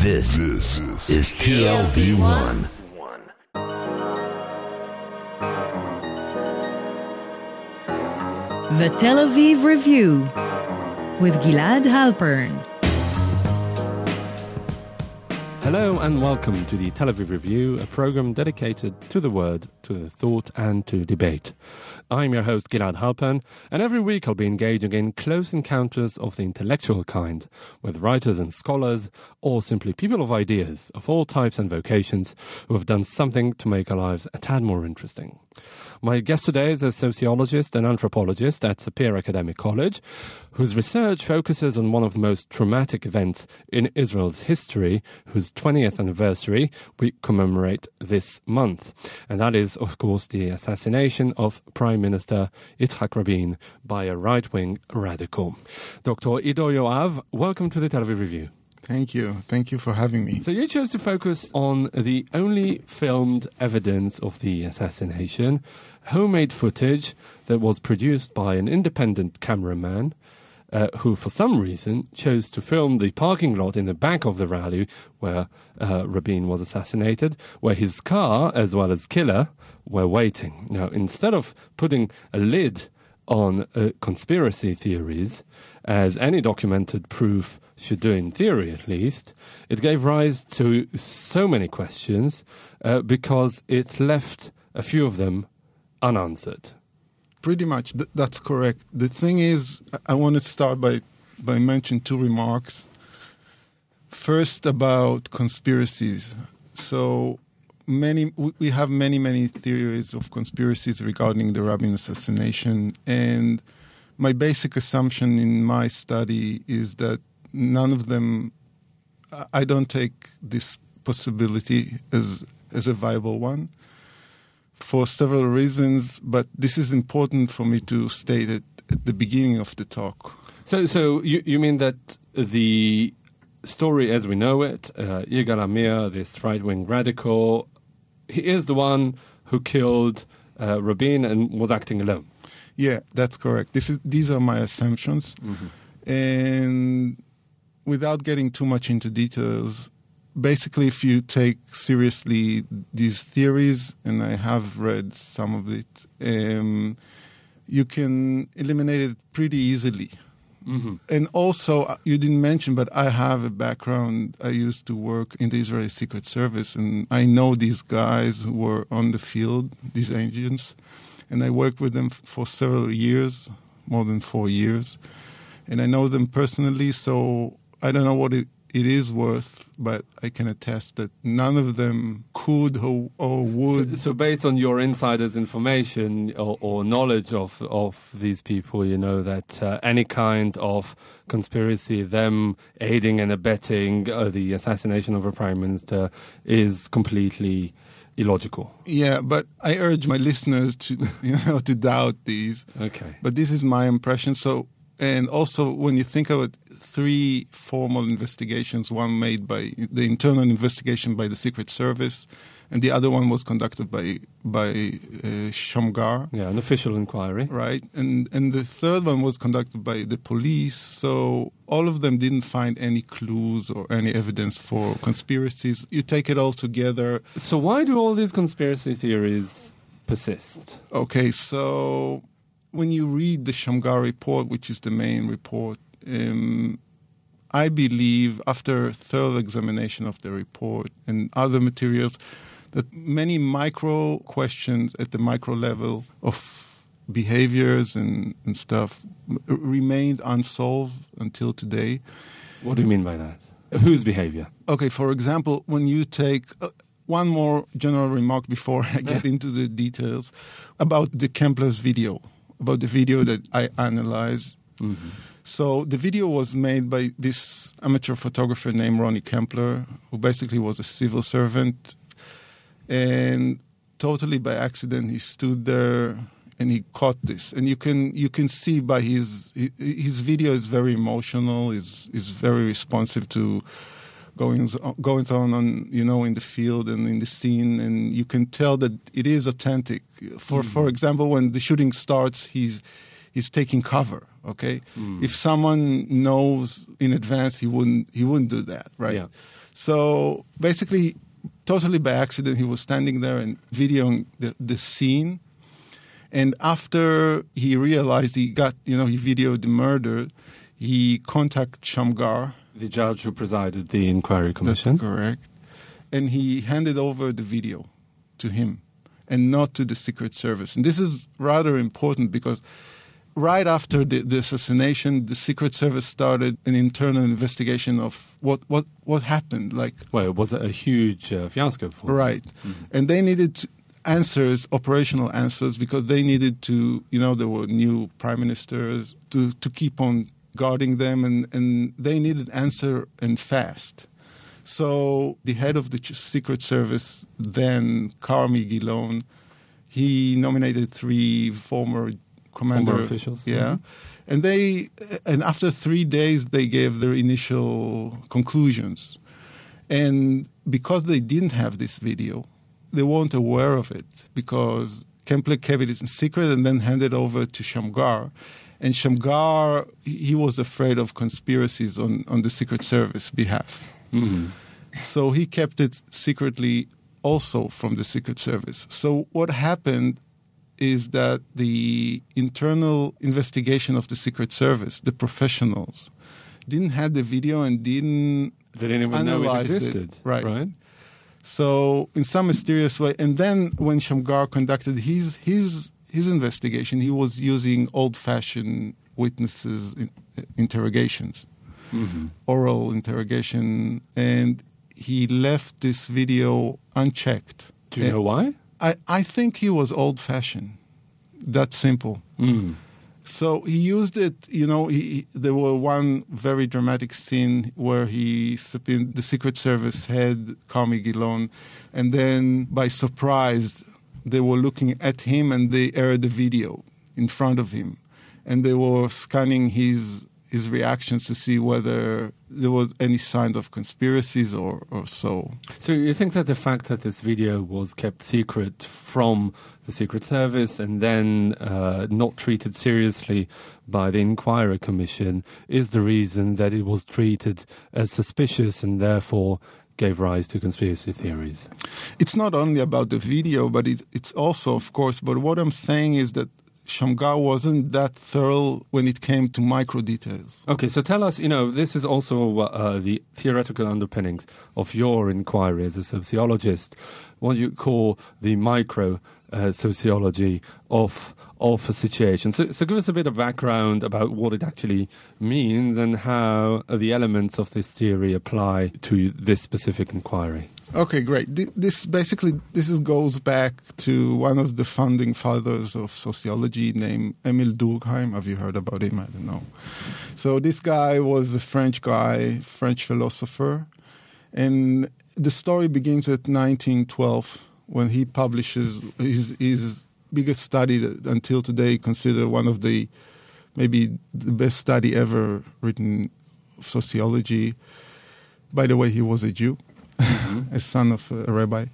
This is TLV1. The Tel Aviv Review with Gilad Halpern. Hello and welcome to the Tel Aviv Review, a program dedicated to the word, to the thought and to debate. I'm your host Gilad Halpern, and every week I'll be engaging in close encounters of the intellectual kind with writers and scholars, or simply people of ideas of all types and vocations who have done something to make our lives a tad more interesting. My guest today is a sociologist and anthropologist at Sapir College, whose research focuses on one of the most traumatic events in Israel's history, whose 20th anniversary we commemorate this month. And that is, of course, the assassination of Prime Minister Yitzhak Rabin by a right-wing radical. Dr. Ido Yoav, welcome to the Tel Aviv Review. Thank you. Thank you for having me. So you chose to focus on the only filmed evidence of the assassination, homemade footage that was produced by an independent cameraman who, for some reason, chose to film the parking lot in the back of the rally where Rabin was assassinated, where his car, as well as killer, were waiting. Now, instead of putting a lid on conspiracy theories, as any documented proof should do in theory at least, it gave rise to so many questions because it left a few of them unanswered. Pretty much, that's correct. The thing is, I want to start by mentioning two remarks. First, about conspiracies. So we have many theories of conspiracies regarding the Rabin assassination, and my basic assumption in my study is that none of them, I don't take this possibility as a viable one for several reasons, but this is important for me to state it at the beginning of the talk. So you mean that the story as we know it, Yigal Amir, this right-wing radical, he is the one who killed Rabin and was acting alone? Yeah, that's correct. These are my assumptions. Mm-hmm. And without getting too much into details, basically if you take seriously these theories, and I have read some of it, you can eliminate it pretty easily. Mm-hmm. And also, you didn't mention, but I have a background. I used to work in the Israeli Secret Service, and I know these guys who were on the field, these agents, and I worked with them for several years, more than 4 years. And I know them personally, so I don't know what it is worth, but I can attest that none of them could or would. So based on your insider's information or knowledge of these people, you know that any kind of conspiracy, them aiding and abetting the assassination of a prime minister, is completely illogical. Yeah, but I urge my listeners to to doubt these. Okay. But this is my impression. So, and also when you think of it, 3 formal investigations, one made by the internal investigation by the Secret Service, and the other one was conducted by Shamgar. Yeah, an official inquiry. Right, and the third one was conducted by the police. So all of them didn't find any clues or any evidence for conspiracies. You take it all together. So why do all these conspiracy theories persist? Okay, so when you read the Shamgar report, which is the main report, I believe, after thorough examination of the report and other materials, that many micro questions at the micro level of behaviors and stuff remained unsolved until today. What do you mean by that? Whose behavior? Okay, for example, when you take one more general remark before I get into the details about the Kempler's video, about the video that I analyzed. Mm-hmm. So the video was made by this amateur photographer named Ronnie Kempler, who basically was a civil servant. And totally by accident, he stood there and he caught this. And you can see by his video is very emotional, is very responsive to goings on in the field and in the scene, and you can tell that it is authentic. For example, when the shooting starts, he's taking cover. Okay, if someone knows in advance, he wouldn't do that, right? Yeah. So basically, totally by accident, he was standing there and videoing the scene. And after he realized he videoed the murder, he contacted Shamgar. The judge who presided the inquiry commission. That's correct. And he handed over the video to him and not to the Secret Service. And this is rather important because right after the assassination, the Secret Service started an internal investigation of what happened. Well, it was a huge fiasco for them. Right. Mm-hmm. And they needed answers, operational answers, because they needed to, there were new prime ministers to keep on guarding them, and they needed answer and fast. So the head of the Secret Service, then Carmi Gilon, he nominated 3 former officials. Yeah. Mm-hmm. And after 3 days, they gave their initial conclusions. And because they didn't have this video, they weren't aware of it because Kempler kept it in secret and then handed over to Shamgar. And Shamgar, he was afraid of conspiracies on the Secret Service behalf. Mm-hmm. So he kept it secretly also from the Secret Service. So what happened is that the internal investigation of the Secret Service, the professionals, didn't have the video and they didn't even know it existed. Right? So in some mysterious way, and then when Shamgar conducted his investigation, he was using old-fashioned witnesses interrogations, mm-hmm. oral interrogation, and he left this video unchecked. Do you know why? I think he was old-fashioned. That's simple. Mm. So he used it, there were one very dramatic scene where he subpoenaed the Secret Service head, Carmi Gilon, and then by surprise, they were looking at him and they aired the video in front of him. And they were scanning his reactions to see whether there was any sign of conspiracies or so. So you think that the fact that this video was kept secret from the Secret Service and then not treated seriously by the Inquiry Commission is the reason that it was treated as suspicious and therefore gave rise to conspiracy theories? It's not only about the video, but it's also, of course, but what I'm saying is that Shamgar wasn't that thorough when it came to micro details. Okay, so tell us, this is also the theoretical underpinnings of your inquiry as a sociologist, what you call the micro sociology of a situation. So give us a bit of background about what it actually means and how the elements of this theory apply to this specific inquiry. Okay, great. This goes back to one of the founding fathers of sociology named Emile Durkheim. Have you heard about him? I don't know. So this guy was a French guy, French philosopher. And the story begins at 1912 when he publishes his biggest study that until today considered one of maybe the best study ever written of sociology. By the way, he was a Jew. Mm-hmm. A son of a rabbi.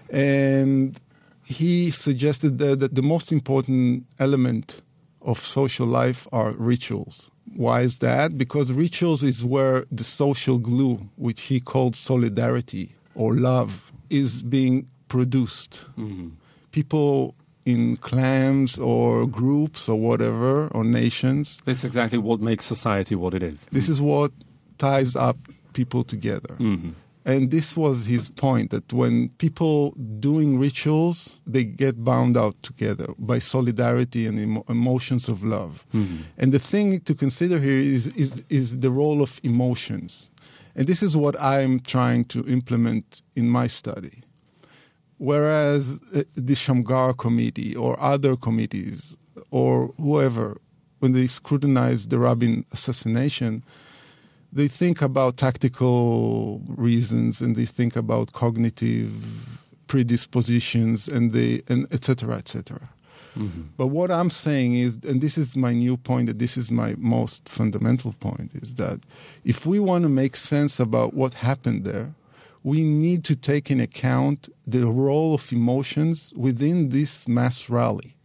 And he suggested that the most important element of social life are rituals. Why is that? Because rituals is where the social glue, which he called solidarity or love, is being produced. Mm-hmm. People in clans or groups or whatever, or nations. This is exactly what makes society what it is. This is what ties up people together. Mm-hmm. And this was his point, that when people doing rituals, they get bound out together by solidarity and emotions of love. Mm-hmm. And the thing to consider here is the role of emotions. And this is what I'm trying to implement in my study. Whereas the Shamgar Committee or other committees or whoever, when they scrutinize the Rabin assassination, they think about tactical reasons and they think about cognitive predispositions and et cetera, et cetera. Mm-hmm. But what I'm saying is, and this is my new point, that this is my most fundamental point, is that if we want to make sense about what happened there, we need to take in account the role of emotions within this mass rally.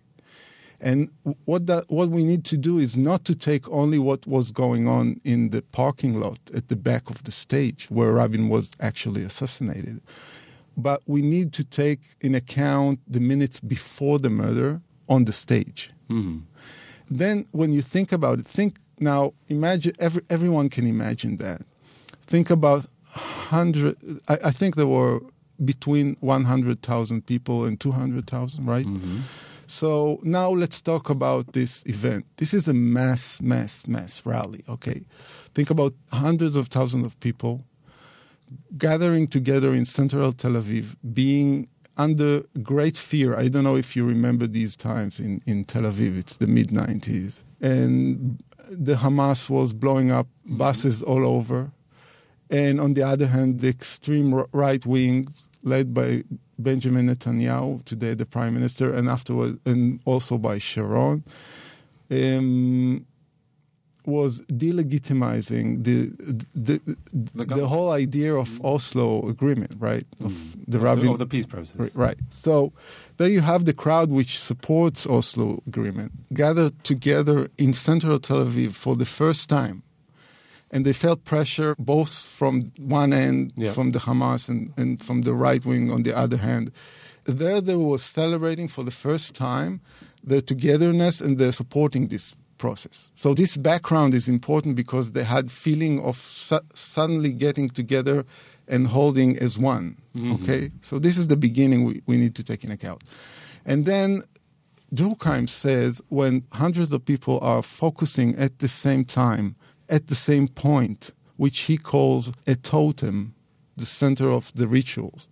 And what we need to do is not to take only what was going on in the parking lot at the back of the stage where Rabin was actually assassinated, but we need to take in account the minutes before the murder on the stage. Mm-hmm. Then when you think about it, imagine, everyone can imagine that. Think about I think there were between 100,000 people and 200,000, right? Mm-hmm. So now let's talk about this event. This is a mass rally, okay? Think about hundreds of thousands of people gathering together in central Tel Aviv, being under great fear. I don't know if you remember these times in Tel Aviv. It's the mid-90s. And the Hamas was blowing up buses all over. And on the other hand, the extreme right wing, led by Benjamin Netanyahu, today the Prime Minister, and afterwards, and also by Sharon, was delegitimizing the whole idea of Oslo agreement, right? Of the peace process. Right. So there you have the crowd which supports Oslo agreement gathered together in central Tel Aviv for the first time. And they felt pressure both from one end, from the Hamas, and from the right wing on the other hand. There they were celebrating for the first time their togetherness, and they're supporting this process. So this background is important because they had feeling of suddenly getting together and holding as one. Mm-hmm. Okay? So this is the beginning we need to take into account. And then Durkheim says when hundreds of people are focusing at the same time, at the same point, which he calls a totem, the center of the rituals.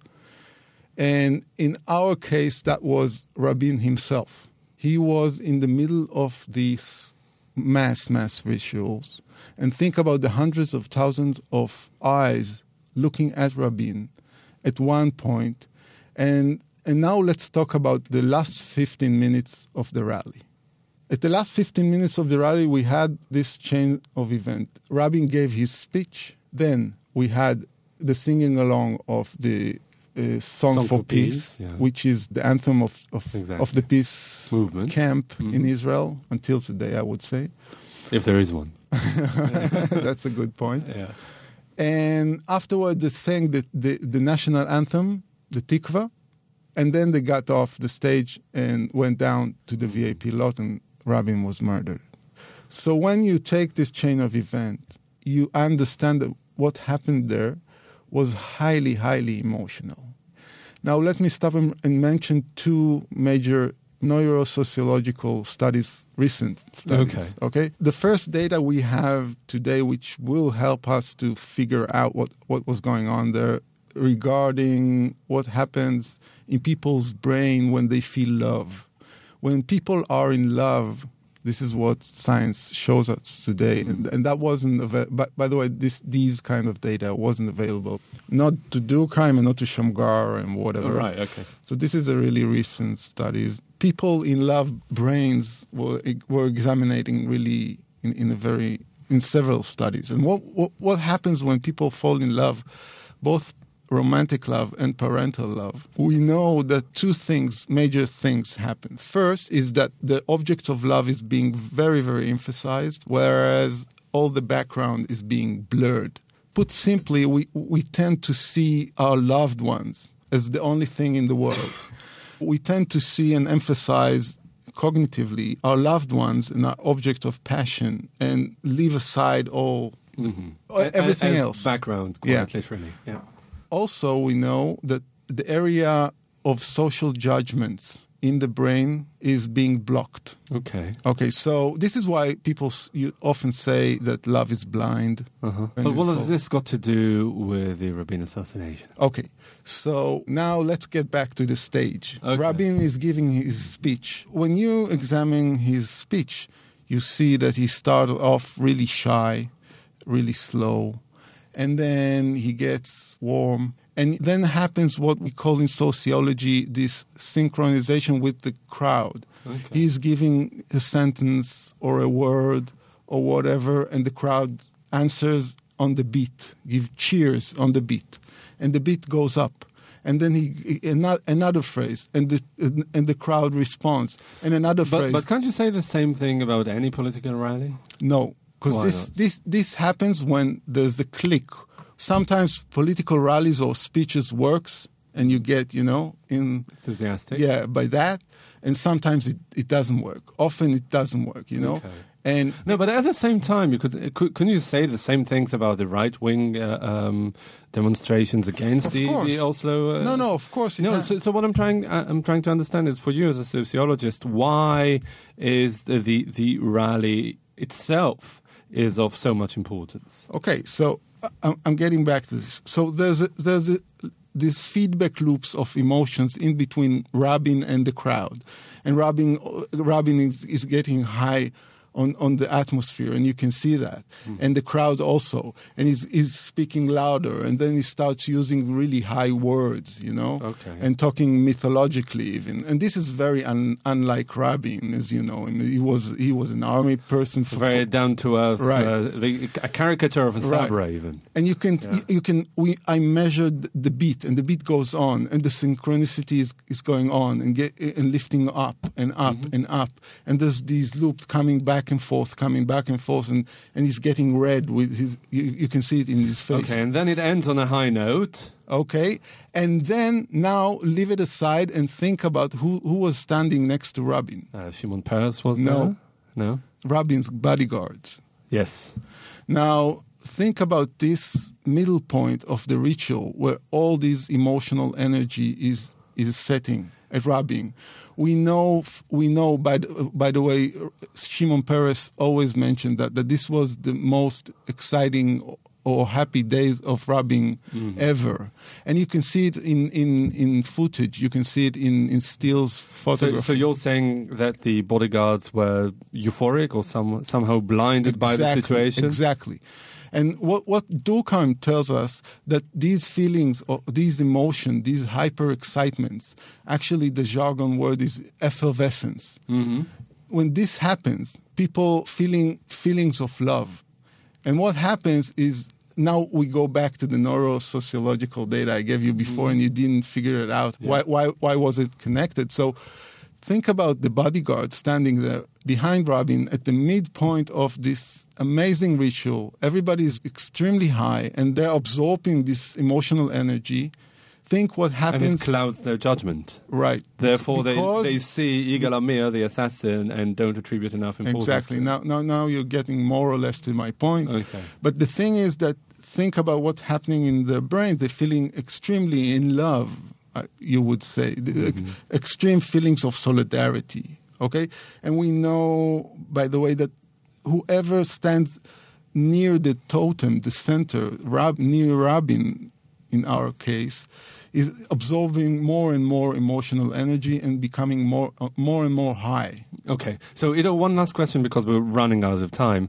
And in our case, that was Rabin himself. He was in the middle of these mass rituals. And think about the hundreds of thousands of eyes looking at Rabin at one point. And now let's talk about the last 15 minutes of the rally. At the last 15 minutes of the rally, we had this chain of events. Rabin gave his speech. Then we had the singing along of the Song for Peace, which is the anthem of the peace movement camp in Israel until today, I would say. If there is one. That's a good point. Yeah. And afterward, they sang the national anthem, the Tikva, and then they got off the stage and went down to the VIP lot, and Rabin was murdered. So when you take this chain of events, you understand that what happened there was highly, highly emotional. Now let me stop and mention two major neurosociological studies, recent studies. Okay. The first data we have today, which will help us to figure out what was going on there regarding what happens in people's brain when they feel love. When people are in love, this is what science shows us today, and that wasn't available. By the way, these kind of data wasn't available, not to Durkheim and not to Shamgar and whatever. Oh, right, okay. So this is a really recent studies. People in love brains were examining really in several studies. And what happens when people fall in love, both romantic love and parental love? We know that two major things happen. First is that the object of love is being very, very emphasized, whereas all the background is being blurred. Put simply, we tend to see our loved ones as the only thing in the world. We tend to see and emphasize cognitively our loved ones and our object of passion and leave aside everything else. Background, quite literally. Yeah. Also, we know that the area of social judgments in the brain is being blocked. Okay, so this is why you often say that love is blind. But what has this got to do with the Rabin assassination? Okay, so now let's get back to the stage. Okay. Rabin is giving his speech. When you examine his speech, you see that he started off really shy, really slow, and then he gets warm. And then happens what we call in sociology this synchronization with the crowd. Okay. He's giving a sentence or a word or whatever, and the crowd answers on the beat, give cheers on the beat. And the beat goes up. and then another phrase, and the crowd responds, and another phrase. But can't you say the same thing about any political rally? No, because this happens when there's a click. Sometimes political rallies or speeches works, and you get, enthusiastic. Yeah, by that. And sometimes it doesn't work. Often it doesn't work, Okay. And no, but at the same time, couldn't you say the same things about the right-wing demonstrations against the Oslo? No, of course. So what I'm trying to understand is, for you as a sociologist, why is the rally itself is of so much importance? Okay, so I'm getting back to this. So there's these feedback loops of emotions in between Rabin and the crowd, and Rabin is getting high on the atmosphere, and you can see that, and the crowd also, and he's speaking louder, and then he starts using really high words, okay. and talking mythologically even, and this is very unlike Rabin, as you know. I mean, he was an army person, very down to earth, right? A caricature of a Sabra, right. Even. And I measured the beat, and the beat goes on, and the synchronicity is going on, and lifting up and up and up, and there's these loops coming back and forth, and he's getting red with his. You can see it in his face. Okay, and then it ends on a high note. Okay, and then now leave it aside and think about who was standing next to Rabin. Shimon Peres was there? No, Rabin's bodyguards. Yes. Now think about this middle point of the ritual where all this emotional energy is setting at Rabin. We know. By the way, Shimon Peres always mentioned that this was the most exciting or happy days of Rabin ever, and you can see it in footage. You can see it in stills photography. So you're saying that the bodyguards were euphoric or somehow blinded by the situation? Exactly. And what Durkheim tells us, that these feelings, or these emotions, these hyper-excitements, actually the jargon word is effervescence. Mm-hmm. When this happens, people feeling feelings of love. And what happens is, now we go back to the neurosociological data I gave you before, and you didn't figure it out. Yeah. Why was it connected? So think about the bodyguard standing there behind Rabin at the midpoint of this amazing ritual. Everybody is extremely high, and they're absorbing this emotional energy. Think what happens. And it clouds their judgment. Right. Therefore, they see Yigal Amir, the assassin, and don't attribute enough importance. Exactly. Now you're getting more or less to my point. Okay. But the thing is that think about what's happening in their brain. They're feeling extremely in love, you would say. Extreme feelings of solidarity. Okay? And we know, by the way, that whoever stands near the totem, the center, near Rabin, in our case, is absorbing more and more emotional energy and becoming more and more high. Okay. So, Ido, one last question, because we're running out of time.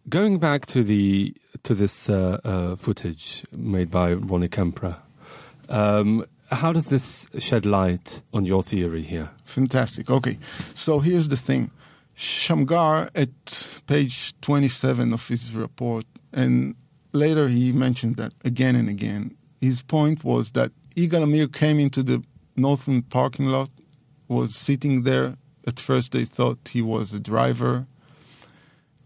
Going back to this footage made by Ronnie Kempra, how does this shed light on your theory here? Fantastic. Okay. So here's the thing. Shamgar, at page 27 of his report, and later he mentioned that again and again, his point was that Yigal Amir came into the northern parking lot, was sitting there. At first they thought he was a driver.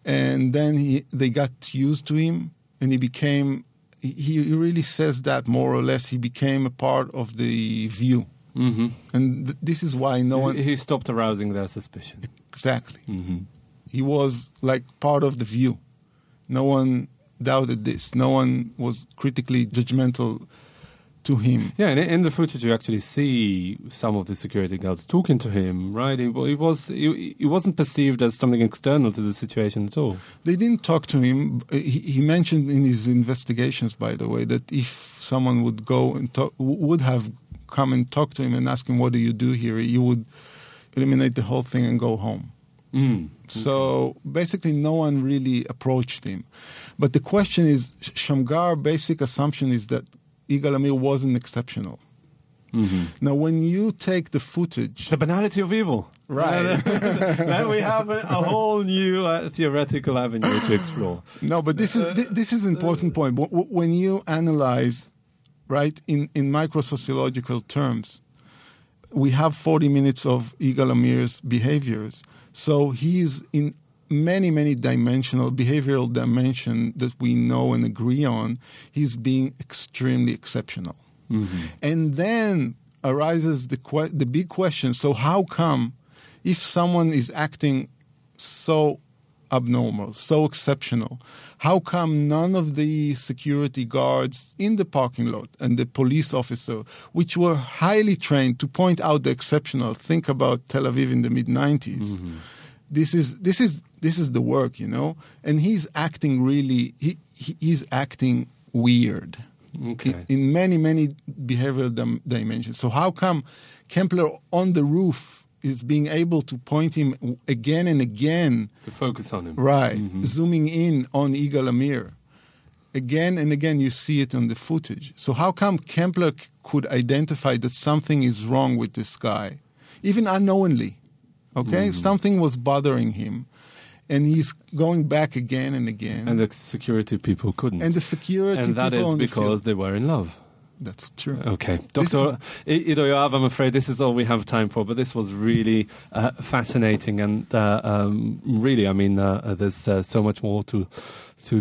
And then they got used to him, and he really says that more or less he became a part of the view. Mm-hmm. And this is why He stopped arousing their suspicion. Exactly. Mm-hmm. He was like part of the view. No one doubted this. No one was critically judgmental to him. Yeah, and in the footage you actually see some of the security guards talking to him, right? He wasn't perceived as something external to the situation at all. They didn't talk to him. He mentioned in his investigations, by the way, that if someone would go and would have come and talk to him and ask him, what do you do here? He would eliminate the whole thing and go home. So basically no one really approached him. But the question is, Shamgar's basic assumption is that Yigal Amir wasn't exceptional. Mm-hmm. Now, when you take the footage... The banality of evil. Right. Then we have a whole new theoretical avenue to explore. No, but this is an important point. When you analyze right? In microsociological terms, we have 40 minutes of Yigal Amir's behaviors. So he's in many, many behavioral dimension that we know and agree on. He's being extremely exceptional. Mm-hmm. And then arises the big question, so how come if someone is acting so abnormal, so exceptional, how come none of the security guards in the parking lot and the police officer, which were highly trained to point out the exceptional, think about Tel Aviv in the mid-90s, mm-hmm. This is the work, and he's acting really, he's acting weird. Okay. In many, many behavioral dimensions. So how come Kempler on the roof is being able to point him again and again? To focus on him. Right. Mm-hmm. Zooming in on Yigal Amir. Again and again you see it on the footage. So how come Kempler could identify that something is wrong with this guy? Even unknowingly. Okay? Mm-hmm. Something was bothering him. And he's going back again and again. And the security people couldn't. And the security people And that is because they were in love. That's true. Okay. Dr. Ido Yoav, I'm afraid this is all we have time for, but this was really fascinating. And really, there's so much more to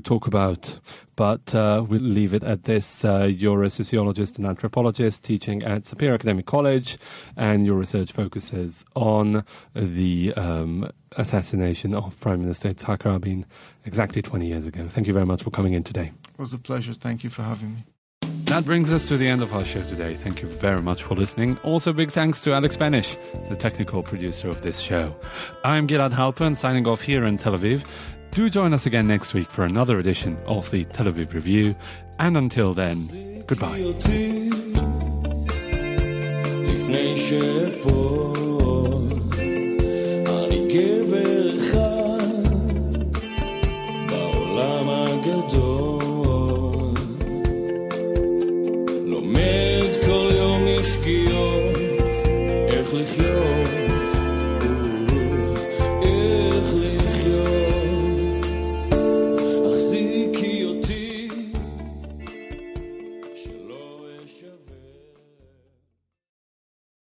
talk about. But we'll leave it at this. You're a sociologist and anthropologist teaching at Sapir College, and your research focuses on the assassination of Prime Minister Yitzhak Rabin exactly 20 years ago. Thank you very much for coming in today. It was a pleasure. Thank you for having me. That brings us to the end of our show today. Thank you very much for listening. Also, big thanks to Alex Benish, the technical producer of this show. I'm Gilad Halpern, signing off here in Tel Aviv. Do join us again next week for another edition of the Tel Aviv Review. And until then, goodbye. לחיות